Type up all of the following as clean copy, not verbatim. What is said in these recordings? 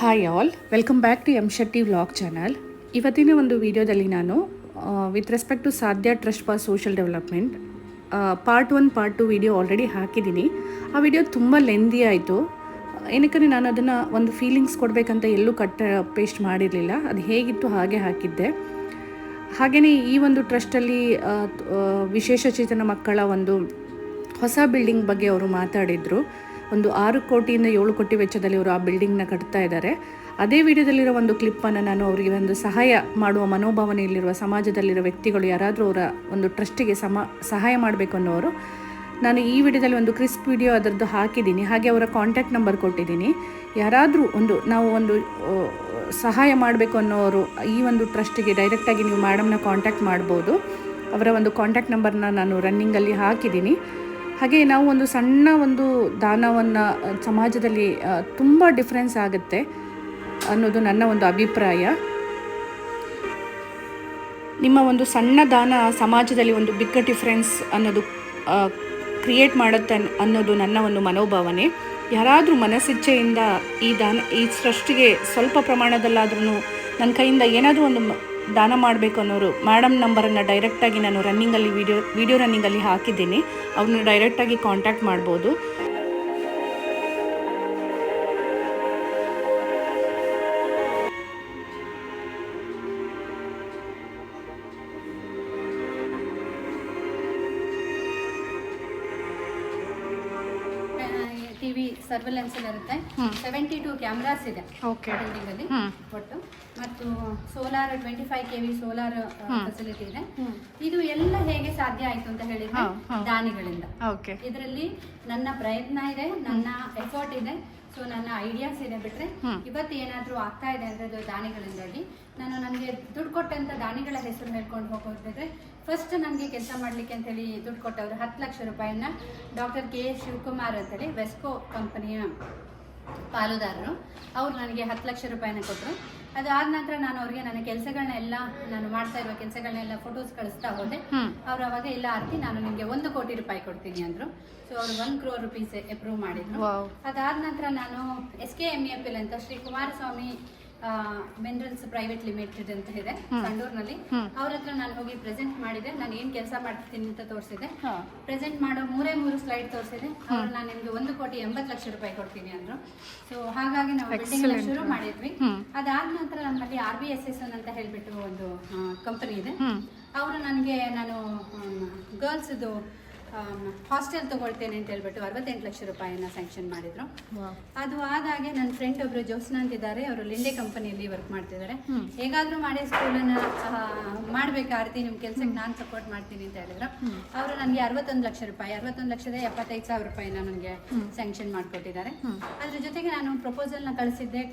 Hi all, welcome back to M Shetty vlog channel. ಇವತ್ತಿನ ಒಂದು ವಿಡಿಯೋದಲ್ಲಿ ನಾನು with respect to Sadhya trust for social development part 1 part 2 video already ಹಾಕಿದ್ದೀನಿ. ಆ video ತುಂಬ ಲೆಂದಿ ಆಯಿತು. ಏನಕ್ಕೆ ನಾನು ಅದನ್ನು ಒಂದು ಫೀಲಿಂಗ್ಸ್ ಕೊಡಬೇಕಂತ ಎಲ್ಲೂ ಪೇಸ್ಟ್ ಮಾಡಿರಲಿಲ್ಲ. ಅದು ಹೇಗಿತ್ತು ಹಾಗೆ ಹಾಕಿದ್ದೆ. ಹಾಗೆಯೇ ಈ ಒಂದು ಟ್ರಸ್ಟಲ್ಲಿ ವಿಶೇಷ ಚೇತನ ಮಕ್ಕಳ ಒಂದು ಹೊಸ ಬಿಲ್ಡಿಂಗ್ ಬಗ್ಗೆ ಅವರು ಮಾತಾಡಿದರು. ಒಂದು 6 ಕೋಟಿಯಿಂದ 7 ಕೋಟಿ ವೆಚ್ಚದಲ್ಲಿ ಅವರು ಆ ಬಿಲ್ಡಿಂಗ್ನ ಕಟ್ತಾ ಇದ್ದಾರೆ. ಅದೇ ವಿಡಿಯೋದಲ್ಲಿರೋ ಒಂದು ಕ್ಲಿಪ್ಪನ್ನು ನಾನು ಅವರಿಗೆ ಒಂದು ಸಹಾಯ ಮಾಡುವ ಮನೋಭಾವನೆಯಲ್ಲಿರುವ ಸಮಾಜದಲ್ಲಿರೋ ವ್ಯಕ್ತಿಗಳು ಯಾರಾದರೂ ಅವರ ಒಂದು ಟ್ರಸ್ಟಿಗೆ ಸಹಾಯ ಮಾಡಬೇಕು ಅನ್ನೋರು, ನಾನು ಈ ವಿಡಿಯೋದಲ್ಲಿ ಒಂದು ಕ್ರಿಸ್ಪ್ ವಿಡಿಯೋ ಅದರದ್ದು ಹಾಕಿದ್ದೀನಿ. ಹಾಗೆ ಅವರ ಕಾಂಟ್ಯಾಕ್ಟ್ ನಂಬರ್ ಕೊಟ್ಟಿದ್ದೀನಿ. ಯಾರಾದರೂ ನಾವು ಒಂದು ಸಹಾಯ ಮಾಡಬೇಕು ಅನ್ನೋರು ಈ ಒಂದು ಟ್ರಸ್ಟಿಗೆ ಡೈರೆಕ್ಟಾಗಿ ನೀವು ಮೇಡಮ್ನ ಕಾಂಟ್ಯಾಕ್ಟ್ ಮಾಡ್ಬೋದು. ಅವರ ಒಂದು ಕಾಂಟ್ಯಾಕ್ಟ್ ನಂಬರ್ನ ನಾನು ರನ್ನಿಂಗಲ್ಲಿ ಹಾಕಿದ್ದೀನಿ. ಹಾಗೆ ನಾವು ಒಂದು ಸಣ್ಣ ಒಂದು ದಾನವನ್ನು ಸಮಾಜದಲ್ಲಿ ತುಂಬ ಡಿಫ್ರೆನ್ಸ್ ಆಗುತ್ತೆ ಅನ್ನೋದು ನನ್ನ ಒಂದು ಅಭಿಪ್ರಾಯ. ನಿಮ್ಮ ಒಂದು ಸಣ್ಣ ದಾನ ಸಮಾಜದಲ್ಲಿ ಒಂದು ಬಿಗ್ ಡಿಫ್ರೆನ್ಸ್ ಅನ್ನೋದು ಕ್ರಿಯೇಟ್ ಮಾಡುತ್ತೆ ಅನ್ನೋದು ನನ್ನ ಒಂದು ಮನೋಭಾವನೆ. ಯಾರಾದರೂ ಮನಸ್ಸಿಚ್ಛೆಯಿಂದ ಈ ಸೃಷ್ಟಿಗೆ ಸ್ವಲ್ಪ ಪ್ರಮಾಣದಲ್ಲಾದ್ರೂ ನನ್ನ ಕೈಯಿಂದ ಏನಾದರೂ ಒಂದು ದಾನ ಮಾಡಬೇಕು ಅನ್ನೋರು ಮೇಡಮ್ ನಂಬರನ್ನು ಡೈರೆಕ್ಟಾಗಿ ನಾನು ರನ್ನಿಂಗಲ್ಲಿ ವಿಡಿಯೋ ರನ್ನಿಂಗಲ್ಲಿ ಹಾಕಿದ್ದೀನಿ. ಅವ್ರನ್ನ ಡೈರೆಕ್ಟಾಗಿ ಕಾಂಟ್ಯಾಕ್ಟ್ ಮಾಡ್ಬೋದು. ಟಿವಿ ಸರ್ವೆಲೆನ್ಸ್ ಇರುತ್ತೆ. 72 ಕ್ಯಾಮ್ರಾಸ್ ಇದೆ ಬಿಲ್ಡಿಂಗ್ ಅಲ್ಲಿ ಒಟ್ಟು. ಮತ್ತು ಸೋಲಾರ್ 25 kV ಸೋಲಾರ್ ಫೆಸಿಲಿಟಿ ಇದೆ. ಇದು ಎಲ್ಲ ಹೇಗೆ ಸಾಧ್ಯ ಆಯ್ತು ಅಂತ ಹೇಳಿದ್ರೆ ದಾನಿಗಳಿಂದ. ಇದರಲ್ಲಿ ನನ್ನ ಪ್ರಯತ್ನ ಇದೆ, ನನ್ನ ಎಫರ್ಟ್ ಇದೆ, ಸೊ ನನ್ನ ಐಡಿಯಾಸ್ ಇದೆ. ಬಿಟ್ರೆ ಇವತ್ತು ಏನಾದ್ರೂ ಆಗ್ತಾ ಇದೆ ಅಂದ್ರೆ ಅದು ದಾನಿಗಳಿಂದಾಗಿ. ನಾನು ನನಗೆ ದುಡ್ಡು ಕೊಟ್ಟಂತ ದಾನಿಗಳ ಹೆಸರು ಹೇಳ್ಕೊಂಡು ಹೋಗೋದಿದ್ರೆ, ಫಸ್ಟ್ ನನಗೆ ಕೆಲಸ ಮಾಡ್ಲಿಕ್ಕೆ ಅಂತ ಹೇಳಿ ದುಡ್ಡು ಕೊಟ್ಟವರು 10 ಲಕ್ಷ ರೂಪಾಯಿನ ಡಾಕ್ಟರ್ ಕೆ ಶಿವಕುಮಾರ್ ಅಂತೇಳಿ ವೆಸ್ಕೋ ಕಂಪನಿಯ ಪಾಲುದಾರರು. ಅವ್ರು ನನಗೆ 10 ಲಕ್ಷ ರೂಪಾಯಿನ ಕೊಟ್ಟರು. ಅದಾದ ನಂತರ ನಾನು ಅವ್ರಿಗೆ ನನ್ನ ಕೆಲಸಗಳನ್ನೆಲ್ಲ, ನಾನು ಮಾಡ್ತಾ ಇರುವ ಕೆಲಸಗಳನ್ನೆಲ್ಲ ಫೋಟೋಸ್ ಕಳಿಸ್ತಾ ಹೋದೆ. ಅವ್ರು ಅವಾಗ ಇಲ್ಲ ಆರ್ತಿ, ನಾನು ನಿಮಗೆ 1 ಕೋಟಿ ರೂಪಾಯಿ ಕೊಡ್ತೀನಿ ಅಂದ್ರು. ಸೊ ಅವ್ರು 1 crore rupees ಅಪ್ರೂವ್ ಮಾಡಿದ್ರು. ಅದಾದ ನಂತರ ನಾನು SKMEFL ಅಂತ Shri Kumaraswamy minerals private limited ಅಂತ ಇದೆ ಸಂಡೂರ್ನಲ್ಲಿ. ಅವ್ರ ಹತ್ರ ನಾನು ಹೋಗಿ ಪ್ರೆಸೆಂಟ್ ಮಾಡಿದೆ. ನಾನು ಏನ್ ಕೆಲಸ ಮಾಡ್ತೀನಿ ಅಂತ ತೋರಿಸಿದೆ. ಪ್ರೆಸೆಂಟ್ ಮಾಡೋ 3 ಸ್ಲೈಡ್ ತೋರಿಸಿದೆ. ಅವ್ರು ನಾನು ನಿಮ್ಗೆ 1,80,00,000 ರೂಪಾಯಿ ಕೊಡ್ತೀನಿ ಅಂದ್ರು. ಸೊ ಹಾಗಾಗಿ ನಾವು ಬಿಲ್ಡಿಂಗ್ ಶುರು ಮಾಡಿದ್ವಿ. ಅದಾದ ನಂತರ ನಮ್ಮಲ್ಲಿ RBSS ಅಂತ ಹೇಳ್ಬಿಟ್ಟು ಒಂದು ಕಂಪನಿ ಇದೆ. ಅವರು ನನಗೆ, ನಾನು ಗರ್ಲ್ಸ್ ಹಾಸ್ಟೆಲ್ ತಗೊಳ್ತೇನೆ ಅಂತ ಹೇಳ್ಬಿಟ್ಟು 68 ಲಕ್ಷ ರೂಪಾಯಿನ ಸ್ಯಾಂಕ್ಷನ್ ಮಾಡಿದ್ರು. ಅದು ಆದಾಗೆ ನನ್ನ ಫ್ರೆಂಡ್ ಒಬ್ರು ಜ್ಯೋತ್ಸ್ನಾ ಅಂತಿದ್ದಾರೆ, ಅವರು ಲಿಂಡೆ ಕಂಪನಿಯಲ್ಲಿ ವರ್ಕ್ ಮಾಡ್ತಿದ್ದಾರೆ. ಹೇಗಾದ್ರೂ ಮಾಡಿ ಸ್ಕೂಲನ್ನ ಮಾಡ್ಬೇಕಾರ್ತಿ, ನಿಮ್ ಕೆಲ್ಸಕ್ಕೆ ನಾನು ಸಪೋರ್ಟ್ ಮಾಡ್ತೀನಿ ಅಂತ ಹೇಳಿದ್ರು. ಅವರು ನನಗೆ 61 ಲಕ್ಷ ರೂಪಾಯಿ, 61,75,000 ರೂಪಾಯಿನ ನನಗೆ ಸ್ಯಾಂಕ್ಷನ್ ಮಾಡಿಕೊಟ್ಟಿದ್ದಾರೆ. ಅದ್ರ ಜೊತೆಗೆ ನಾನು ಪ್ರಪೋಸಲ್ ನ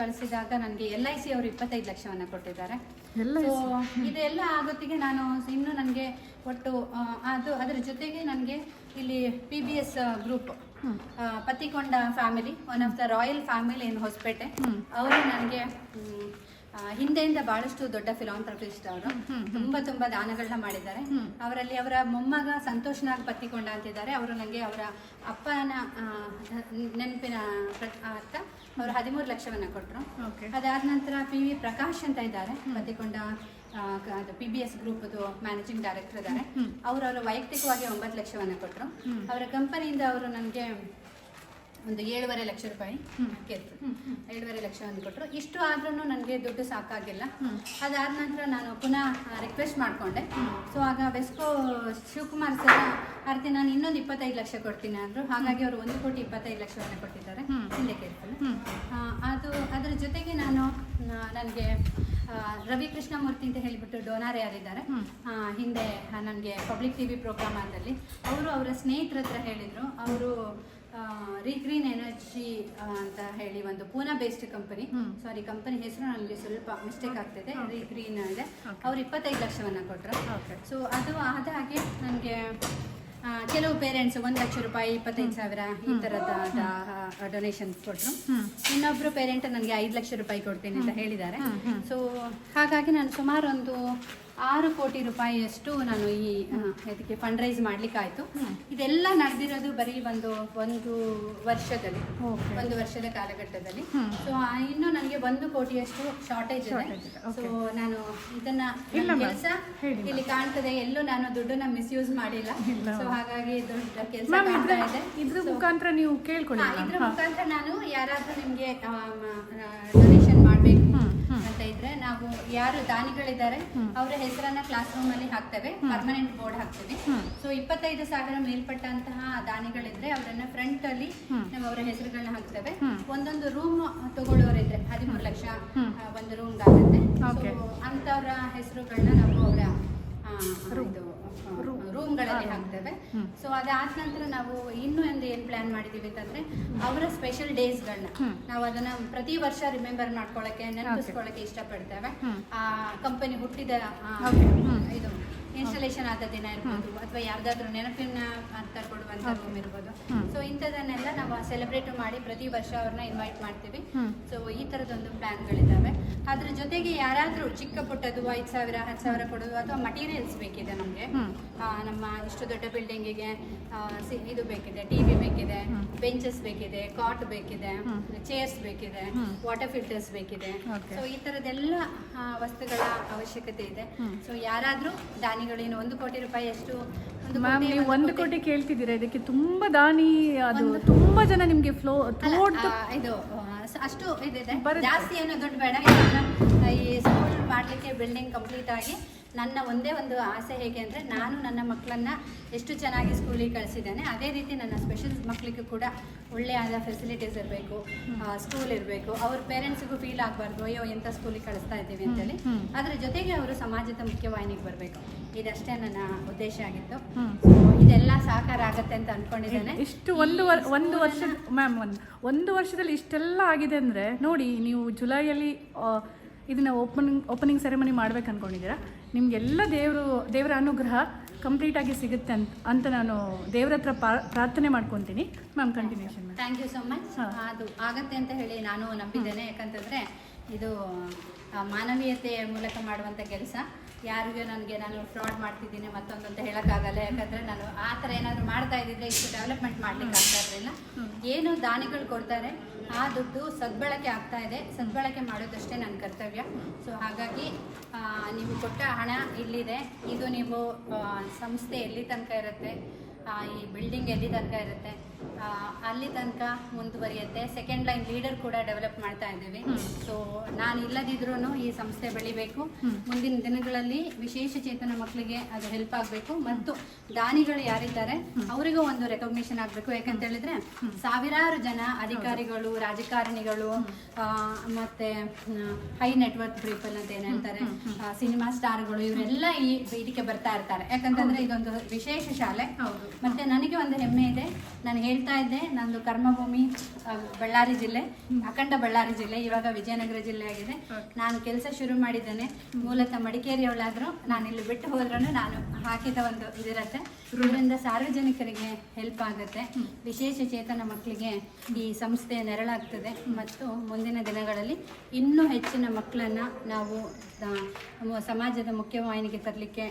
ಕಳಿಸಿದಾಗ ನನಗೆ LIC ಅವರು 25 ಲಕ್ಷವನ್ನ ಕೊಟ್ಟಿದ್ದಾರೆ. ಇದೆಲ್ಲ ಆಗೋತ್ತಿಗೆ ನಾನು ಇನ್ನು ನನಗೆ ಒಟ್ಟು ಅದರ ಜೊತೆಗೆ ನನಗೆ ಇಲ್ಲಿ PBS group, Pattikonda family, one of the royal family in Hospete, ಅವರು ನನಗೆ ಹಿಂದೆಯಿಂದ ಬಹಳಷ್ಟು ದೊಡ್ಡ ಫಿಲಾಂಥ್ರಪಿಸ್ಟ್. ಅವರು ತುಂಬಾ ದಾನಗಳನ್ನ ಮಾಡಿದ್ದಾರೆ. ಅವರಲ್ಲಿ ಅವರ ಮೊಮ್ಮಗ ಸಂತೋಷ್ ನಾಗ್ ಪತ್ತಿಕೊಂಡ ಅಂತಿದ್ದಾರೆ. ಅವರು ನನಗೆ ಅವರ ಅಪ್ಪನ ನೆನಪಿನ ಅರ್ಥ ಅವರು 13 ಲಕ್ಷವನ್ನ ಕೊಟ್ಟರು. ಅದಾದ ನಂತರ PV ಪ್ರಕಾಶ್ ಅಂತ ಇದ್ದಾರೆ, ಪತ್ತಿಕೊಂಡ PBS ಗ್ರೂಪ್ ಮ್ಯಾನೇಜಿಂಗ್ ಡೈರೆಕ್ಟರ್ ಇದ್ದಾರೆ. ಅವರ ವೈಯಕ್ತಿಕವಾಗಿ 9 ಲಕ್ಷವನ್ನ ಕೊಟ್ಟರು. ಅವರ ಕಂಪನಿಯಿಂದ ಅವರು ನನಗೆ ಒಂದು 7.5 ಲಕ್ಷ ರೂಪಾಯಿ 7.5 ಲಕ್ಷವನ್ನು ಕೊಟ್ಟರು. ಇಷ್ಟು ಆದ್ರೂ ನನಗೆ ದುಡ್ಡು ಸಾಕಾಗಿಲ್ಲ. ಅದಾದ ನಂತರ ನಾನು ಪುನಃ ರಿಕ್ವೆಸ್ಟ್ ಮಾಡಿಕೊಂಡೆ. ಸೊ ಆಗ ವೆಸ್ಕೋ ಶಿವಕುಮಾರ್ ಸರ್ ಆರ್ತಿ, ನಾನು ಇನ್ನೊಂದು 25 ಲಕ್ಷ ಕೊಡ್ತೀನಿ ಅಂದರು. ಹಾಗಾಗಿ ಅವರು 1,25 ಲಕ್ಷವನ್ನು ಕೊಟ್ಟಿದ್ದಾರೆ. ಹಿಂದೆ ಕೇಳ್ತಾರೆ. ಅದರ ಜೊತೆಗೆ ನನಗೆ ರವಿ ಕೃಷ್ಣಮೂರ್ತಿ ಅಂತ ಹೇಳಿಬಿಟ್ಟು ಡೋನಾರ್ ಯಾರಿದ್ದಾರೆ, ಹಿಂದೆ ನನಗೆ ಪಬ್ಲಿಕ್ TV ಪ್ರೋಗ್ರಾಮಲ್ಲಿ ಅವರು ಅವರ ಸ್ನೇಹಿತರ ಹತ್ರ ಹೇಳಿದರು. ಅವರು ರೀಗ್ರೀನ್ ಎನರ್ಜಿ ಅಂತ ಹೇಳಿ ಒಂದು ಪೂನಾ ಬೇಸ್ಡ್ ಕಂಪನಿ, ಸಾರಿ ಕಂಪನಿ ಹೆಸರು ನನಗೆ ಸ್ವಲ್ಪ ಮಿಸ್ಟೇಕ್ ಆಗ್ತಿದೆ, ರೀಗ್ರೀನ್ ಇದೆ. ಅವ್ರು 25 ಲಕ್ಷವನ್ನ ಕೊಟ್ಟರು. ಸೊ ಅದು ಆದ ಹಾಗೆ ನನಗೆ ಕೆಲವು ಪೇರೆಂಟ್ಸ್ 1 ಲಕ್ಷ ರೂಪಾಯಿ 25,000 ಈ ತರದ ಡೊನೇಷನ್ಸ್ ಕೊಟ್ಟರು. ಇನ್ನೊಬ್ರು ಪೇರೆಂಟ್ ನನಗೆ 5 ಲಕ್ಷ ರೂಪಾಯಿ ಕೊಡ್ತೀನಿ ಅಂತ ಹೇಳಿದ್ದಾರೆ. ಸೊ ಹಾಗಾಗಿ ನಾನು ಸುಮಾರು ಒಂದು 6 ಕೋಟಿ ರೂಪಾಯಿಯಷ್ಟು ನಾನು ಈ ಇದಕ್ಕೆ ಫಂಡ್ ರೈಸ್ ಮಾಡ್ಲಿಕ್ಕಾಯ್ತು. ಇದೆಲ್ಲ ನಡೆದಿರೋದು ಬರೀ ಒಂದು ವರ್ಷದಲ್ಲಿ, ಒಂದು ವರ್ಷದ ಕಾಲಘಟ್ಟದಲ್ಲಿ. ಸೊ ಇನ್ನು ನನಗೆ 1 ಕೋಟಿಯಷ್ಟು ಶಾರ್ಟೇಜ್ ಇದೆ. ಸೊ ನಾನು ಇದನ್ನ ಕೆಲಸ ಇಲ್ಲಿ ಕಾಣ್ತದೆ, ಎಲ್ಲೂ ನಾನು ದುಡ್ಡನ್ನ ಮಿಸ್ಯೂಸ್ ಮಾಡಿಲ್ಲ. ಸೊ ಹಾಗಾಗಿ ದೊಡ್ಡ ಕೆಲಸ ಮಾಡ್ತಾ ಇದೆ. ಇದ್ರ ಮುಖಾಂತರ ನೀವು ಕೇಳ್ಕೊಳ್ಳಿ, ಇದ್ರ ಮುಖಾಂತರ ನಾನು ಯಾರಾದ್ರೂ ನಿಮ್ಗೆ ಡೊನೇಷನ್ ಮಾಡ್ಬೇಕು ಅಂತ ಇದ್ರೆ, ನಾವು ಯಾರು ದಾನಿಗಳಿದ್ದಾರೆ ಅವರ ಹೆಸರನ್ನ ಕ್ಲಾಸ್ ರೂಮ್ ಅಲ್ಲಿ ಹಾಕ್ತೇವೆ, ಪರ್ಮನೆಂಟ್ ಬೋರ್ಡ್ ಹಾಕ್ತೇವೆ. ಸೊ 25,000 ಮೇಲ್ಪಟ್ಟಂತಹ ದಾನಿಗಳಿದ್ರೆ ಅವರನ್ನ ಫ್ರಂಟ್ ಅಲ್ಲಿ ನಾವು ಅವರ ಹೆಸರುಗಳನ್ನ ಹಾಕ್ತೇವೆ. ಒಂದೊಂದು ರೂಮ್ ತಗೊಳ್ಳೋರಿದ್ರೆ 13 ಲಕ್ಷ ಒಂದು ರೂಮ್ ಆಗುತ್ತೆ. ಅಂತವ್ರ ಹೆಸರುಗಳನ್ನ ನಾವು ಅವರ ರೂಮ್ಗಳಲ್ಲಿ ಹಾಕ್ತೇವೆ. ಸೊ ಅದಾದ ನಂತರ ನಾವು ಇನ್ನೂ ಒಂದು ಏನು ಪ್ಲಾನ್ ಮಾಡಿದೀವಿ ಅಂತಂದ್ರೆ, ಅವರ ಸ್ಪೆಷಲ್ ಡೇಸ್ಗಳನ್ನ ನಾವು ಅದನ್ನ ಪ್ರತಿ ವರ್ಷ ರಿಮೆಂಬರ್ ಮಾಡ್ಕೊಳ್ಳಕ್ಕೆ, ನೆನಪಿಸ್ಕೊಳ್ಳಕ್ಕೆ ಇಷ್ಟಪಡ್ತೇವೆ. ಆ ಕಂಪನಿ ಹುಟ್ಟಿದ ಇದು ಇನ್ಸ್ಟಾಲೇಷನ್ ಆದ ದಿನ ಇರ್ಬೋದು, ಅಥವಾ ಯಾವ್ದಾದ್ರು ನೆನಪಿನ ಅಂತ ಕೊಡುವಂತ ರೂಮ್ ಇರ್ಬೋದು. ಸೊ ಇಂಥದನ್ನೆಲ್ಲ ನಾವು ಸೆಲೆಬ್ರೇಟ್ ಮಾಡಿ ಪ್ರತಿ ವರ್ಷ ಅವ್ರನ್ನ ಇನ್ವೈಟ್ ಮಾಡ್ತೀವಿ. ಸೊ ಈ ತರದೊಂದು ಪ್ಲಾನ್ಗಳಿದ್ದಾವೆ. ಅದ್ರ ಜೊತೆಗೆ ಯಾರಾದ್ರೂ ಚಿಕ್ಕ ಪುಟ್ಟದು 5,000 10,000 ಕೊಡೋದು, ಅಥವಾ ಮಟೀರಿಯಲ್ಸ್ ಬೇಕಿದೆ ನಮ್ಗೆ, ನಮ್ಮ ಇಷ್ಟು ದೊಡ್ಡ ಬಿಲ್ಡಿಂಗಿಗೆ ಇದು ಬೇಕಿದೆ, ಟಿವಿ ಬೇಕಿದೆ, ಬೆಂಚಸ್ ಬೇಕಿದೆ, ಕಾಟ್ ಬೇಕಿದೆ, ಚೇರ್ಸ್ ಬೇಕಿದೆ, ವಾಟರ್ ಫಿಲ್ಟರ್ಸ್ ಬೇಕಿದೆ. ಸೊ ಈ ತರದೆಲ್ಲ ವಸ್ತುಗಳ ಅವಶ್ಯಕತೆ ಇದೆ. ಸೊ ಯಾರಾದ್ರೂ ದಾನಿಗಳೇನು 1 ಕೋಟಿ ರೂಪಾಯಿ ಅಷ್ಟು, ಮ್ಯಾಮ್ ನೀವು 1 ಕೋಟಿ ಕೇಳ್ತಿದ್ದೀರಾ, ಇದಕ್ಕೆ ತುಂಬಾ ದಾನಿ, ಅದು ತುಂಬಾ ಜನ ನಿಮ್ಗೆ ಫ್ಲೋ ಇದು ಅಷ್ಟು ಇದಿದೆ. ಜಾಸ್ತಿ ಏನೋ ದುಡ್ಡು ಬೇಡ. ಈ ಸ್ಕೂಲ್ ಮಾಡ್ಲಿಕ್ಕೆ ಬಿಲ್ಡಿಂಗ್ ಕಂಪ್ಲೀಟ್ ಆಗಿ ನನ್ನ ಒಂದೇ ಒಂದು ಆಸೆ ಹೇಗೆ ಅಂದರೆ, ನಾನು ನನ್ನ ಮಕ್ಕಳನ್ನ ಎಷ್ಟು ಚೆನ್ನಾಗಿ ಸ್ಕೂಲಿಗೆ ಕಳಿಸಿದ್ದೇನೆ, ಅದೇ ರೀತಿ ನನ್ನ ಸ್ಪೆಷಲ್ ಮಕ್ಕಳಿಗೂ ಕೂಡ ಒಳ್ಳೆಯಾದ ಫೆಸಿಲಿಟೀಸ್ ಇರಬೇಕು, ಸ್ಕೂಲ್ ಇರಬೇಕು. ಅವ್ರ ಪೇರೆಂಟ್ಸಿಗೂ ಫೀಲ್ ಆಗಬಾರ್ದು, ಅಯ್ಯೋ ಎಂಥ ಸ್ಕೂಲಿಗೆ ಕಳಿಸ್ತಾ ಇದ್ದೀವಿ ಅಂತೇಳಿ. ಅದ್ರ ಜೊತೆಗೆ ಅವರು ಸಮಾಜದ ಮುಖ್ಯವಾಹಿನಿಗೆ ಬರಬೇಕು. ಇದಷ್ಟೇ ನನ್ನ ಉದ್ದೇಶ ಆಗಿತ್ತು. ಇದೆಲ್ಲ ಸಾಕಾರ ಆಗತ್ತೆ ಅಂತ ಅನ್ಕೊಂಡಿದ್ದೇನೆ. ಇಷ್ಟು ಒಂದು ವರ್ಷ ಮ್ಯಾಮ್, ಒಂದು ವರ್ಷದಲ್ಲಿ ಇಷ್ಟೆಲ್ಲ ಆಗಿದೆ ಅಂದರೆ ನೋಡಿ, ನೀವು ಜುಲೈಯಲ್ಲಿ ಇದನ್ನ ಓಪನಿಂಗ್ ಸೆರೆಮನಿ ಮಾಡ್ಬೇಕು ಅಂದ್ಕೊಂಡಿದ್ದೀರಾ. ನಿಮಗೆಲ್ಲ ದೇವರ ಅನುಗ್ರಹ ಕಂಪ್ಲೀಟಾಗಿ ಸಿಗುತ್ತೆ ಅಂತ ನಾನು ದೇವ್ರ ಹತ್ರ ಪ್ರಾರ್ಥನೆ ಮಾಡ್ಕೊತೀನಿ. Ma'am continuation. Thank you so much. ಅದು ಆಗತ್ತೆ ಅಂತ ಹೇಳಿ ನಾನು ನಂಬಿದ್ದೇನೆ. ಯಾಕಂತಂದರೆ ಇದು ಮಾನವೀಯತೆಯ ಮೂಲಕ ಮಾಡುವಂಥ ಕೆಲಸ. ಯಾರಿಗೂ ನಾನು ಫ್ರಾಡ್ ಮಾಡ್ತಿದ್ದೀನಿ ಮತ್ತೊಂದು ಅಂತ ಹೇಳೋಕ್ಕಾಗಲ್ಲ. ಯಾಕಂದರೆ ನಾನು ಆ ಥರ ಏನಾದರೂ ಮಾಡ್ತಾ ಇದ್ದಿದ್ರೆ ಇಷ್ಟು ಡೆವಲಪ್ಮೆಂಟ್ ಮಾಡ್ಲಿಕ್ಕೆ ಆಗ್ತಾ ಇರಲಿಲ್ಲ. ಏನು ದಾನಿಗಳು ಕೊಡ್ತಾರೆ ಆ ದುಡ್ಡು ಸದ್ಬಳಕೆ ಆಗ್ತಾ ಇದೆ. ಸದ್ಬಳಕೆ ಮಾಡೋದಷ್ಟೇ ನನ್ನ ಕರ್ತವ್ಯ. ಸೊ ಹಾಗಾಗಿ ನೀವು ಕೊಟ್ಟ ಹಣ ಇಲ್ಲಿದೆ. ಇದು ನೀವು ಸಂಸ್ಥೆ ಎಲ್ಲಿ ತನಕ ಇರುತ್ತೆ, ಈ ಬಿಲ್ಡಿಂಗ್ ಎಲ್ಲಿ ತನಕ ಇರುತ್ತೆ, ಅಲ್ಲಿ ತನಕ ಮುಂದುವರಿಯುತ್ತೆ. ಸೆಕೆಂಡ್ ಲೈನ್ ಲೀಡರ್ ಕೂಡ ಡೆವಲಪ್ ಮಾಡ್ತಾ ಇದ್ದೀವಿ. ಸೊ ನಾನು ಇಲ್ಲದಿದ್ರೂ ಈ ಸಂಸ್ಥೆ ಬೆಳಿಬೇಕು. ಮುಂದಿನ ದಿನಗಳಲ್ಲಿ ವಿಶೇಷ ಚೇತನ ಮಕ್ಕಳಿಗೆ ಅದು ಹೆಲ್ಪ್ ಆಗಬೇಕು. ಮತ್ತು ದಾನಿಗಳು ಯಾರಿದ್ದಾರೆ ಅವರಿಗೂ ಒಂದು ರೆಕಗ್ನಿಷನ್ ಆಗಬೇಕು. ಯಾಕಂತ ಹೇಳಿದ್ರೆ ಸಾವಿರಾರು ಜನ ಅಧಿಕಾರಿಗಳು, ರಾಜಕಾರಣಿಗಳು, ಮತ್ತೆ ಹೈ ನೆಟ್ವರ್ಕ್ ಪೀಪಲ್ ಅಂತ ಏನು ಹೇಳ್ತಾರೆ, ಸಿನಿಮಾ ಸ್ಟಾರ್ಗಳು, ಇವರೆಲ್ಲ ಈ ಇದಕ್ಕೆ ಬರ್ತಾ ಇರ್ತಾರೆ. ಯಾಕಂತಂದ್ರೆ ಇದೊಂದು ವಿಶೇಷ ಶಾಲೆ. ಮತ್ತೆ ನನಗೆ ಒಂದು ಹೆಮ್ಮೆ ಇದೆ. ನಾನು ಹೇಳ್ತಾ ಇದ್ದೆ, ನಂದು ಕರ್ಮಭೂಮಿ ಬಳ್ಳಾರಿ ಜಿಲ್ಲೆ, ಅಖಂಡ ಬಳ್ಳಾರಿ ಜಿಲ್ಲೆ, ಇವಾಗ ವಿಜಯನಗರ ಜಿಲ್ಲೆ ಆಗಿದೆ. ನಾನು ಕೆಲಸ ಶುರು ಮಾಡಿದ್ದೇನೆ. ಮೂಲತಃ ಮಡಿಕೇರಿಯವಳಾದರೂ ನಾನು ಇಲ್ಲಿ ಬಿಟ್ಟು ಹೋದ್ರೂ ನಾನು ಹಾಕಿದ ಒಂದು ಇದಿರತ್ತೆ. ಇದರಿಂದ ಸಾರ್ವಜನಿಕರಿಗೆ ಹೆಲ್ಪ್ ಆಗುತ್ತೆ, ವಿಶೇಷ ಚೇತನ ಮಕ್ಕಳಿಗೆ ಈ ಸಂಸ್ಥೆ ನೆರಳಾಗ್ತದೆ. ಮತ್ತು ಮುಂದಿನ ದಿನಗಳಲ್ಲಿ ಇನ್ನೂ ಹೆಚ್ಚಿನ ಮಕ್ಕಳನ್ನು ನಾವು ಸಮಾಜದ ಮುಖ್ಯವಾಹಿನಿಗೆ ತರಲಿಕ್ಕೆ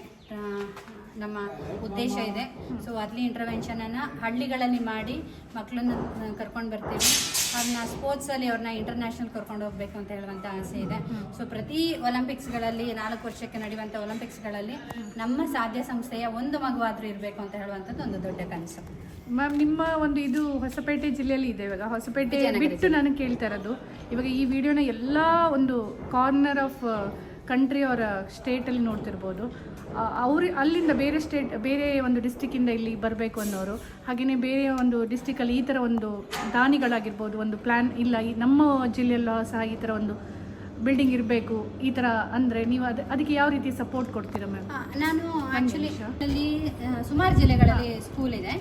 ನಮ್ಮ ಉದ್ದೇಶ ಇದೆ. ಸೊ ಅಲ್ಲಿ ಇಂಟರ್ವೆನ್ಷನನ್ನು ಹಳ್ಳಿಗಳಲ್ಲಿ ಮಾಡಿ ಮಕ್ಕಳನ್ನ ಕರ್ಕೊಂಡು ಬರ್ತೀವಿ. ಅವ್ರನ್ನ ಸ್ಪೋರ್ಟ್ಸಲ್ಲಿ ಅವ್ರನ್ನ ಇಂಟರ್ನ್ಯಾಷನಲ್ ಕರ್ಕೊಂಡು ಹೋಗ್ಬೇಕು ಅಂತ ಹೇಳುವಂಥ ಆಸೆ ಇದೆ. ಸೊ ಪ್ರತಿ ಒಲಿಂಪಿಕ್ಸ್ಗಳಲ್ಲಿ 4 ವರ್ಷಕ್ಕೆ ನಡೆಯುವಂಥ ಒಲಿಂಪಿಕ್ಸ್ಗಳಲ್ಲಿ ನಮ್ಮ ಸಾಧ್ಯ ಸಂಸ್ಥೆಯ ಒಂದು ಮಗುವಾದರೂ ಇರಬೇಕು ಅಂತ ಹೇಳುವಂಥದ್ದು ಒಂದು ದೊಡ್ಡ ಕನಸು. ಮ್ಯಾಮ್, ನಿಮ್ಮ ಒಂದು ಇದು ಹೊಸಪೇಟೆ ಜಿಲ್ಲೆಯಲ್ಲಿ ಇದೆ. ಇವಾಗ ಹೊಸಪೇಟೆ ಬಿಟ್ಟು ನಾನು ಕೇಳ್ತಾ ಇರೋದು, ಇವಾಗ ಈ ವಿಡಿಯೋನ ಎಲ್ಲ ಒಂದು ಕಾರ್ನರ್ ಆಫ್ ಕಂಟ್ರಿ ಅವರ ಸ್ಟೇಟಲ್ಲಿ ನೋಡ್ತಿರ್ಬೋದು. ಅಲ್ಲಿಂದ ಬೇರೆ ಒಂದು ಡಿಸ್ಟಿಕ್ಕಿಂದ ಇಲ್ಲಿ ಬರಬೇಕು ಅನ್ನೋರು, ಹಾಗೆಯೇ ಬೇರೆ ಒಂದು ಡಿಸ್ಟಿಕಲ್ಲಿ ಈ ಥರ ಒಂದು ದಾನಿಗಳಾಗಿರ್ಬೋದು, ಒಂದು ಪ್ಲ್ಯಾನ್ ಇಲ್ಲ ನಮ್ಮ ಜಿಲ್ಲೆಯಲ್ಲೂ ಸಹ ಈ ಥರ ಒಂದು ಬಿಲ್ಡಿಂಗ್ ಇರಬೇಕು ಈ ಥರ ಅಂದರೆ ನೀವು ಅದಕ್ಕೆ ಯಾವ ರೀತಿ ಸಪೋರ್ಟ್ ಕೊಡ್ತೀರಾ ಮ್ಯಾಮ್? ನಾನು ಆ್ಯಕ್ಚುಲಿ ಅಲ್ಲಿ ಸುಮಾರು ಜಿಲ್ಲೆಗಳಲ್ಲಿ ಸ್ಕೂಲ್ ಇದೆ.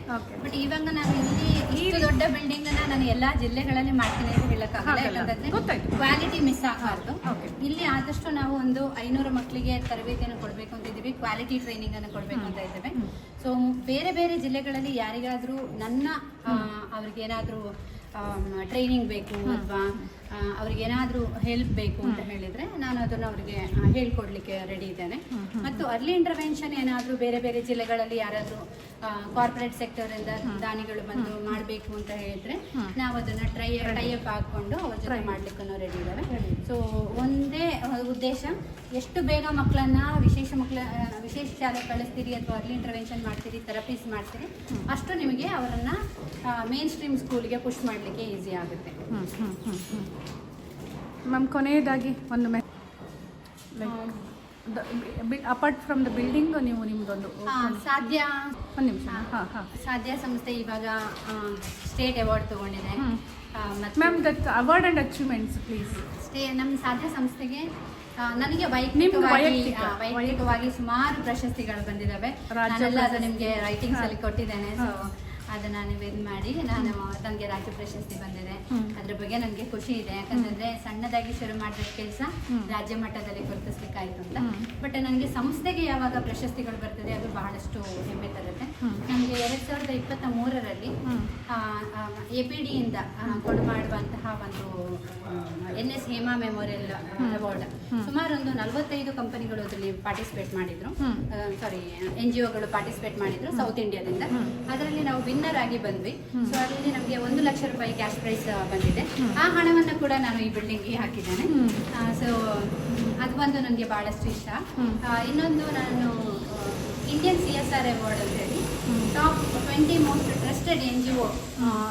ಬಟ್ ಇವಾಗ ನಾವು ಇಲ್ಲಿ ಇಷ್ಟು ದೊಡ್ಡ ಬಿಲ್ಡಿಂಗನ್ನು ನಾನು ಎಲ್ಲ ಜಿಲ್ಲೆಗಳಲ್ಲಿ ಮಾಡ್ತೀನಿ ಅಂತ ಹೇಳೋಕ್ಕಾಗಲ್ಲ. ಯಾಕಂದರೆ ಕ್ವಾಲಿಟಿ ಮಿಸ್ ಆಗಬಾರ್ದು. ಇಲ್ಲಿ ಆದಷ್ಟು ನಾವು ಒಂದು 500 ಮಕ್ಕಳಿಗೆ ತರಬೇತಿಯನ್ನು ಕೊಡಬೇಕು ಅಂತಿದ್ದೀವಿ, ಕ್ವಾಲಿಟಿ ಟ್ರೈನಿಂಗನ್ನು ಕೊಡಬೇಕು ಅಂತ ಇದ್ದೇವೆ. ಸೊ ಬೇರೆ ಬೇರೆ ಜಿಲ್ಲೆಗಳಲ್ಲಿ ಯಾರಿಗಾದರೂ ಅವ್ರಿಗೇನಾದರೂ ಟ್ರೈನಿಂಗ್ ಬೇಕು ಅಥವಾ ಅವ್ರಿಗೆ ಏನಾದರೂ ಹೆಲ್ಪ್ ಬೇಕು ಅಂತ ಹೇಳಿದರೆ ನಾನು ಅದನ್ನು ಅವರಿಗೆ ಹೇಳ್ಕೊಡ್ಲಿಕ್ಕೆ ರೆಡಿ ಇದ್ದೇನೆ. ಮತ್ತು ಅರ್ಲಿ ಇಂಟರ್ವೆನ್ಷನ್ ಏನಾದರೂ ಬೇರೆ ಬೇರೆ ಜಿಲ್ಲೆಗಳಲ್ಲಿ ಯಾರಾದರೂ ಕಾರ್ಪೊರೇಟ್ ಸೆಕ್ಟರಿಂದ ದಾನಿಗಳು ಬಂದು ಮಾಡಬೇಕು ಅಂತ ಹೇಳಿದರೆ ನಾವು ಅದನ್ನು ಟೈಅಪ್ ಹಾಕ್ಕೊಂಡು ಅವ್ರ ಜೊತೆ ಮಾಡಲಿಕ್ಕೂ ರೆಡಿ ಇದ್ದಾವೆ. ಸೊ ಒಂದೇ ಉದ್ದೇಶ, ಎಷ್ಟು ಬೇಗ ಮಕ್ಕಳನ್ನು ವಿಶೇಷ ಶಾಲೆಗೆ ಕಳಿಸ್ತೀರಿ ಅಥವಾ ಅರ್ಲಿ ಇಂಟರ್ವೆನ್ಷನ್ ಮಾಡ್ತೀರಿ, ಥೆರಪೀಸ್ ಮಾಡ್ತೀರಿ, ಅಷ್ಟು ನಿಮಗೆ ಅವರನ್ನು ಮೇನ್ ಸ್ಟ್ರೀಮ್ ಸ್ಕೂಲಿಗೆ ಪುಷ್ ಮಾಡಲಿಕ್ಕೆ ಈಸಿ ಆಗುತ್ತೆ. ಮ್ಯಾಮ್ ಕೊನೆಯದಾಗಿ ಒಂದು ಅಪಾರ್ಟ್ ಫ್ರಮ್ ದ ಬಿಲ್ಡಿಂಗ್ ನೀವು ನಿಮ್ಮದೊಂದು ಸಾಧ್ಯ ಒಂದು ನಿಮಿಷ ಸಾಧ್ಯ ಸಂಸ್ಥೆ ಇವಾಗ ಸ್ಟೇಟ್ ಅವಾರ್ಡ್ ತಗೊಂಡಿದೆ. Ma'am that award and achievements please. ನಮ್ಮ ಸಾಧ್ಯ ಸಂಸ್ಥೆಗೆ ನನಗೆ ವೈಯಕ್ತಿಕವಾಗಿ ಸುಮಾರು ಪ್ರಶಸ್ತಿಗಳು ಬಂದಿದ್ದಾವೆ. ನಾನೆಲ್ಲ ಅದು ನಿಮಗೆ ರೈಟಿಂಗ್ಸ್ ಅಲ್ಲಿ ಕೊಟ್ಟಿದ್ದೇನೆ. ಸೊ ಅದನ್ನು ನೀವು ಇದು ಮಾಡಿ, ನನಗೆ ರಾಜ್ಯ ಪ್ರಶಸ್ತಿ ಬಂದಿದೆ. ಅದ್ರ ಬಗ್ಗೆ ನನಗೆ ಖುಷಿ ಇದೆ, ಯಾಕಂತಂದ್ರೆ ಸಣ್ಣದಾಗಿ ಶುರು ಮಾಡಿದ ಕೆಲಸ ರಾಜ್ಯ ಮಟ್ಟದಲ್ಲಿ ಗುರುತಿಸ್ಲಿಕ್ಕಾಯ್ತು ಅಂತ. ಬಟ್ ನನಗೆ ಸಂಸ್ಥೆಗೆ ಯಾವಾಗ ಪ್ರಶಸ್ತಿಗಳು ಬರ್ತದೆ ಅದು ಬಹಳಷ್ಟು ಹೆಮ್ಮೆ ತರುತ್ತೆ. ನನಗೆ 2023ರಲ್ಲಿ APD ಇಂದ ಕೊಡು ಮಾಡುವಂತಹ ಒಂದು NS ಹೇಮಾ ಮೆಮೋರಿಯಲ್ ಅವಾರ್ಡ್, ಸುಮಾರು ಒಂದು 45 ಕಂಪನಿಗಳು ಅದರಲ್ಲಿ ಪಾರ್ಟಿಸಿಪೇಟ್ ಮಾಡಿದ್ರು, NGOಗಳು ಪಾರ್ಟಿಸಿಪೇಟ್ ಮಾಡಿದ್ರು ಸೌತ್ ಇಂಡಿಯಾದಿಂದ. ಅದರಲ್ಲಿ ನಾವು ವಿನ್ನರ್ ಆಗಿ ಬಂದ್ವಿ. ಸೊ ಅದರಲ್ಲಿ ನಮಗೆ 1 ಲಕ್ಷ ರೂಪಾಯಿ ಕ್ಯಾಶ್ ಪ್ರೈಸ್ ಬಂದಿದೆ. ಆ ಹಣವನ್ನು ಕೂಡ ನಾನು ಈ ಬಿಲ್ಡಿಂಗ್ಗೆ ಹಾಕಿದ್ದೇನೆ. ಸೊ ಅದು ಒಂದು ನನಗೆ ಬಹಳಷ್ಟು ಇಷ್ಟ. ಇನ್ನೊಂದು, ನಾನು ಇಂಡಿಯನ್ CSR ಅವಾರ್ಡ್ ಅಂತ ಹೇಳಿ top 20 most trusted NGO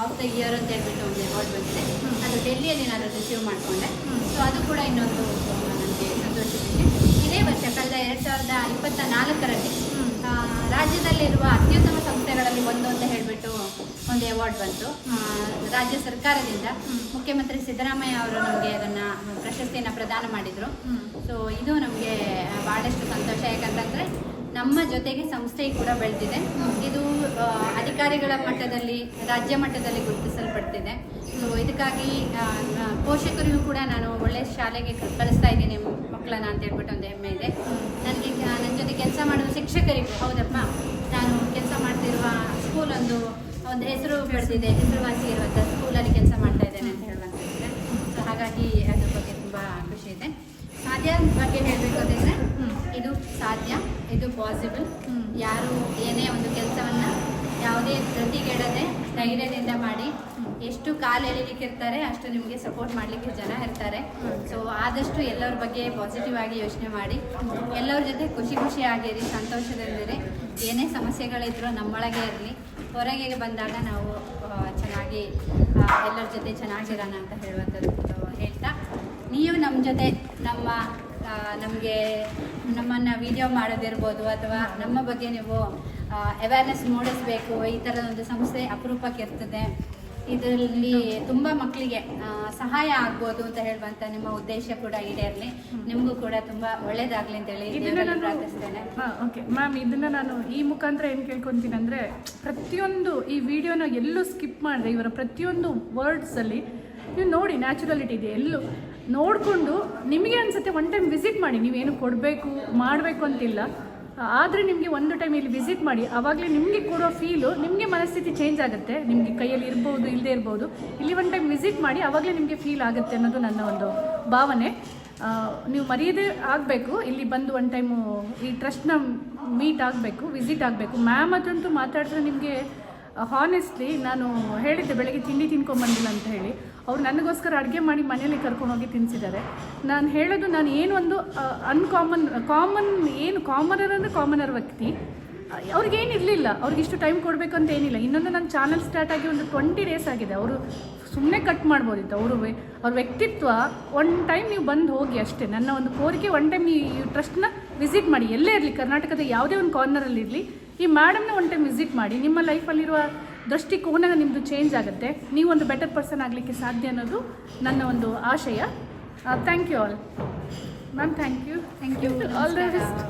of the year ಅಂತ ಹೇಳ್ಬಿಟ್ಟು ಒಂದು ಅವಾರ್ಡ್ ಬಂದಿದೆ. ಅದು ಡೆಲ್ಲಿಯಲ್ಲಿ ನಾನು ರಿಸೀವ್ ಮಾಡಿಕೊಂಡೆ. ಸೊ ಅದು ಕೂಡ ಇನ್ನೊಂದು ನನಗೆ ಸಂತೋಷವಿದೆ. ಇದೇ ವರ್ಷ ಕಳೆದ 2024ರಲ್ಲಿ ರಾಜ್ಯದಲ್ಲಿರುವ ಅತ್ಯುತ್ತಮ ಸಂಸ್ಥೆಗಳಲ್ಲಿ ಒಂದು ಅಂತ ಹೇಳಿಬಿಟ್ಟು ಒಂದು ಅವಾರ್ಡ್ ಬಂತು ರಾಜ್ಯ ಸರ್ಕಾರದಿಂದ. ಮುಖ್ಯಮಂತ್ರಿ ಸಿದ್ದರಾಮಯ್ಯ ಅವರು ನಮಗೆ ಅದನ್ನು ಪ್ರಶಸ್ತಿಯನ್ನು ಪ್ರದಾನ ಮಾಡಿದರು. ಸೊ ಇದು ನಮಗೆ ಭಾಳಷ್ಟು ಸಂತೋಷ, ಯಾಕಂತಂದರೆ ನಮ್ಮ ಜೊತೆಗೆ ಸಂಸ್ಥೆ ಕೂಡ ಬೆಳೆದಿದೆ. ಇದು ಅಧಿಕಾರಿಗಳ ಮಟ್ಟದಲ್ಲಿ, ರಾಜ್ಯ ಮಟ್ಟದಲ್ಲಿ ಗುರುತಿಸಲ್ಪಡ್ತಿದೆ. ಸೊ ಇದಕ್ಕಾಗಿ ಪೋಷಕರಿಗೂ ಕೂಡ ನಾನು ಒಳ್ಳೆಯ ಶಾಲೆಗೆ ಕಳಿಸ್ತಾ ಇದ್ದೀನಿ ಮಕ್ಕಳನ್ನ ಅಂತ ಹೇಳ್ಬಿಟ್ಟು ಒಂದು ಹೆಮ್ಮೆ ಇದೆ ನನಗೆ. ನನ್ನ ಜೊತೆ ಕೆಲಸ ಮಾಡುವ ಶಿಕ್ಷಕರಿಗೂ, ಹೌದಪ್ಪ ನಾನು ಕೆಲಸ ಮಾಡ್ತಿರುವ ಸ್ಕೂಲ್ ಒಂದು ಹೆಸರು ಪಡೆದಿದೆ, ಹೆಸರುವಾಸಿ ಇರುವಂಥ ಸ್ಕೂಲಲ್ಲಿ ಕೆಲಸ ಮಾಡ್ತಾ ಇದ್ದೇನೆ ಅಂತ ಹೇಳುವಂತಿದೆ. ಸೊ ಹಾಗಾಗಿ ಅದ್ರ ಬಗ್ಗೆ ತುಂಬ ಖುಷಿ ಇದೆ. ಸಾಧ್ಯ ಬಗ್ಗೆ ಹೇಳಬೇಕು ಅಂತಂದರೆ ಇದು ಸಾಧ್ಯ, ಇದು ಪಾಸಿಬಲ್. ಯಾರು ಏನೇ ಒಂದು ಕೆಲಸವನ್ನು ಯಾವುದೇ ಧೃತಿಗೆಡದೆ ಧೈರ್ಯದಿಂದ ಮಾಡಿ, ಎಷ್ಟು ಕಾಲು ಎಳಿಲಿಕ್ಕಿರ್ತಾರೆ ಅಷ್ಟು ನಿಮಗೆ ಸಪೋರ್ಟ್ ಮಾಡಲಿಕ್ಕೆ ಜನ ಇರ್ತಾರೆ. ಸೊ ಆದಷ್ಟು ಎಲ್ಲರ ಬಗ್ಗೆ ಪಾಸಿಟಿವ್ ಆಗಿ ಯೋಚನೆ ಮಾಡಿ, ಎಲ್ಲರ ಜೊತೆ ಖುಷಿಯಾಗಿರಿ, ಸಂತೋಷದಲ್ಲಿರಿ. ಏನೇ ಸಮಸ್ಯೆಗಳಿದ್ರೂ ನಮ್ಮೊಳಗೆ ಇರಲಿ, ಹೊರಗೆ ಬಂದಾಗ ನಾವು ಚೆನ್ನಾಗಿ ಎಲ್ಲರ ಜೊತೆ ಚೆನ್ನಾಗಿರೋಣ ಅಂತ ಹೇಳುವಂಥದ್ದು ಹೇಳ್ತಾ, ನೀವು ನಮ್ಮ ಜೊತೆ ನಮ್ಮನ್ನು ವಿಡಿಯೋ ಮಾಡೋದಿರ್ಬೋದು ಅಥವಾ ನಮ್ಮ ಬಗ್ಗೆ ನೀವು ಅವೇರ್ನೆಸ್ ಮೂಡಿಸಬೇಕು, ಈ ಥರದ ಒಂದು ಸಂಸ್ಥೆ ಅಪರೂಪಕ್ಕೆ ಇರ್ತದೆ, ಇದರಲ್ಲಿ ತುಂಬ ಮಕ್ಕಳಿಗೆ ಸಹಾಯ ಆಗ್ಬೋದು ಅಂತ ಹೇಳುವಂಥ ನಿಮ್ಮ ಉದ್ದೇಶ ಕೂಡ ಈಡೇರಲಿ. ನಿಮಗೂ ಕೂಡ ತುಂಬ ಒಳ್ಳೇದಾಗಲಿ ಅಂತೇಳಿ ಪ್ರಾರ್ಥಿಸ್ತೇನೆ. ಓಕೆ ಮ್ಯಾಮ್, ಇದನ್ನು ನಾನು ಈ ಮುಖಾಂತರ ಏನು ಕೇಳ್ಕೊತೀನಿ ಅಂದರೆ, ಪ್ರತಿಯೊಂದು ಈ ವಿಡಿಯೋನ ಎಲ್ಲೂ ಸ್ಕಿಪ್ ಮಾಡಿದೆ, ಇವರ ಪ್ರತಿಯೊಂದು ವರ್ಡ್ಸಲ್ಲಿ ನೀವು ನೋಡಿ ನ್ಯಾಚುರಲಿಟಿ ಇದೆ, ಎಲ್ಲೂ ನೋಡಿಕೊಂಡು ನಿಮಗೆ ಅನಿಸುತ್ತೆ ಒನ್ ಟೈಮ್ ವಿಸಿಟ್ ಮಾಡಿ. ನೀವೇನು ಕೊಡಬೇಕು ಮಾಡಬೇಕು ಅಂತಿಲ್ಲ, ಆದರೆ ನಿಮಗೆ ಒಂದು ಟೈಮ್ ಇಲ್ಲಿ ವಿಸಿಟ್ ಮಾಡಿ, ಆವಾಗಲೇ ನಿಮಗೆ ಕೊಡೋ ಫೀಲು, ನಿಮಗೆ ಮನಸ್ಥಿತಿ ಚೇಂಜ್ ಆಗುತ್ತೆ. ನಿಮಗೆ ಕೈಯಲ್ಲಿ ಇರ್ಬೋದು ಇಲ್ಲದೆ ಇರ್ಬೋದು, ಇಲ್ಲಿ ಒಂದು ಟೈಮ್ ವಿಸಿಟ್ ಮಾಡಿ, ಆವಾಗಲೇ ನಿಮಗೆ ಫೀಲ್ ಆಗುತ್ತೆ ಅನ್ನೋದು ನನ್ನ ಒಂದು ಭಾವನೆ. ನೀವು ಮರೆಯದೇ ಆಗಬೇಕು, ಇಲ್ಲಿ ಬಂದು ಒಂದು ಟೈಮು ಈ ಟ್ರಸ್ಟ್ನ ಮೀಟ್ ಆಗಬೇಕು, ವಿಸಿಟ್ ಆಗಬೇಕು. ಮ್ಯಾಮ್ ಅದಂತೂ ಮಾತಾಡಿದ್ರೆ ನಿಮಗೆ ಹಾನೆಸ್ಟ್ಲಿ, ನಾನು ಹೇಳಿದ್ದೆ ಬೆಳಗ್ಗೆ ತಿಂಡಿ ತಿನ್ಕೊಂಬಂದಿಲ್ಲ ಅಂತ ಹೇಳಿ, ಅವ್ರು ನನಗೋಸ್ಕರ ಅಡುಗೆ ಮಾಡಿ ಮನೇಲಿ ಕರ್ಕೊಂಡೋಗಿ ತಿನ್ನಿಸಿದ್ದಾರೆ. ನಾನು ಹೇಳೋದು, ನಾನು ಏನು ಒಂದು ಕಾಮನರ್ ಅಂದರೆ ಕಾಮನರ್ ವ್ಯಕ್ತಿ, ಅವ್ರಿಗೇನಿರಲಿಲ್ಲ, ಅವ್ರಿಗಿಷ್ಟು ಟೈಮ್ ಕೊಡಬೇಕು ಅಂತ ಏನಿಲ್ಲ. ಇನ್ನೊಂದು ನನ್ನ ಚಾನಲ್ ಸ್ಟಾರ್ಟ್ ಆಗಿ ಒಂದು 20 ಡೇಸ್ ಆಗಿದೆ. ಅವರು ಸುಮ್ಮನೆ ಕಟ್ ಮಾಡ್ಬೋದಿತ್ತು. ಅವ್ರ ವ್ಯಕ್ತಿತ್ವ ಒನ್ ಟೈಮ್ ನೀವು ಬಂದು ಹೋಗಿ ಅಷ್ಟೇ. ನನ್ನ ಒಂದು ಕೋರಿಕೆ, ಒನ್ ಟೈಮ್ ಈ ಟ್ರಸ್ಟ್ನ ವಿಸಿಟ್ ಮಾಡಿ, ಎಲ್ಲೇ ಇರಲಿ, ಕರ್ನಾಟಕದ ಯಾವುದೇ ಒಂದು ಕಾರ್ನರಲ್ಲಿರಲಿ, ಈ ಮೇಡಮ್ನ ಒನ್ ಟೈಮ್ ವಿಸಿಟ್ ಮಾಡಿ. ನಿಮ್ಮ ಲೈಫಲ್ಲಿರುವ ದೃಷ್ಟಿಕೋನ ನಿಮ್ಮದು ಚೇಂಜ್ ಆಗುತ್ತೆ, ನೀವು ಒಂದು ಬೆಟರ್ ಪರ್ಸನ್ ಆಗಲಿಕ್ಕೆ ಸಾಧ್ಯ ಅನ್ನೋದು ನನ್ನ ಒಂದು ಆಶಯ. Thank you all ma'am, thank you all the best.